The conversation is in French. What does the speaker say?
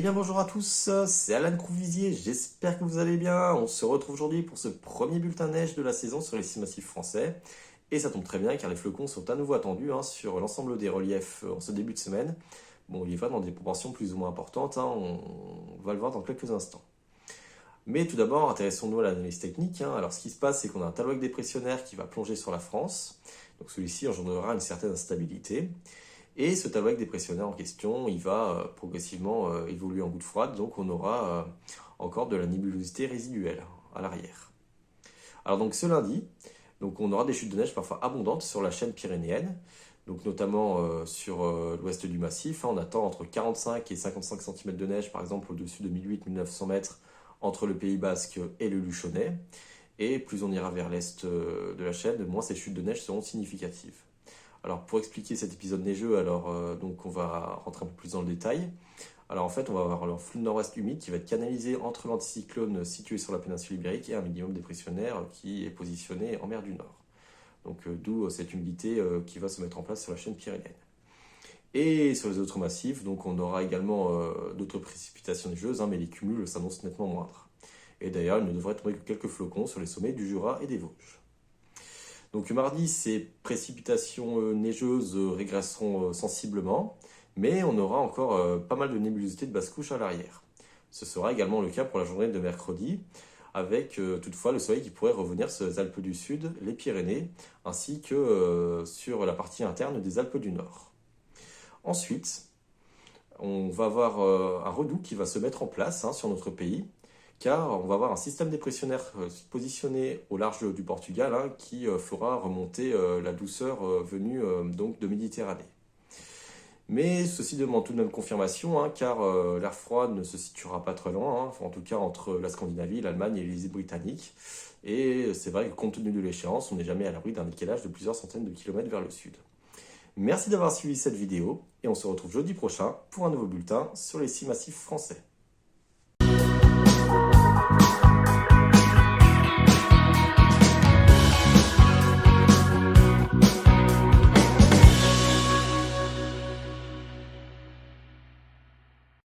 bien bonjour à tous, c'est Alan Crouvisier, j'espère que vous allez bien. On se retrouve aujourd'hui pour ce premier bulletin neige de la saison sur les six massifs français. Et ça tombe très bien car les flocons sont à nouveau attendus sur l'ensemble des reliefs en ce début de semaine. Bon, il va dans des proportions plus ou moins importantes, on va le voir dans quelques instants. Mais tout d'abord, intéressons-nous à l'analyse technique. Alors ce qui se passe, c'est qu'on a un talon dépressionnaire qui va plonger sur la France. Donc celui-ci engendrera une certaine instabilité. Et ce talon dépressionnaire en question, il va progressivement évoluer en goutte froide, donc on aura encore de la nébulosité résiduelle à l'arrière. Alors donc ce lundi, donc on aura des chutes de neige parfois abondantes sur la chaîne pyrénéenne, donc notamment sur l'ouest du massif. On attend entre 45 et 55 cm de neige, par exemple au-dessus de 1800-1900 mètres entre le Pays Basque et le Luchonnais. Et plus on ira vers l'est de la chaîne, moins ces chutes de neige seront significatives. Alors pour expliquer cet épisode neigeux, donc on va rentrer un peu plus dans le détail. Alors en fait, on va avoir le flux de nord-ouest humide qui va être canalisé entre l'anticyclone situé sur la péninsule ibérique et un minimum dépressionnaire qui est positionné en mer du Nord. Donc d'où cette humidité qui va se mettre en place sur la chaîne pyrénéenne. Et sur les autres massifs, donc on aura également d'autres précipitations neigeuses, mais les cumuls s'annoncent nettement moindres. Et d'ailleurs, il ne devrait tomber que quelques flocons sur les sommets du Jura et des Vosges. Donc mardi, ces précipitations neigeuses régresseront sensiblement, mais on aura encore pas mal de nébulosité de basse couche à l'arrière. Ce sera également le cas pour la journée de mercredi, avec toutefois le soleil qui pourrait revenir sur les Alpes du Sud, les Pyrénées, ainsi que sur la partie interne des Alpes du Nord. Ensuite, on va avoir un redout qui va se mettre en place sur notre pays, car on va avoir un système dépressionnaire positionné au large du Portugal qui fera remonter la douceur venue donc de Méditerranée. Mais ceci demande tout de même confirmation, car l'air froid ne se situera pas très loin, en tout cas entre la Scandinavie, l'Allemagne et les îles britanniques. Et c'est vrai que compte tenu de l'échéance, on n'est jamais à l'abri d'un décalage de plusieurs centaines de kilomètres vers le sud. Merci d'avoir suivi cette vidéo, et on se retrouve jeudi prochain pour un nouveau bulletin sur les six massifs français.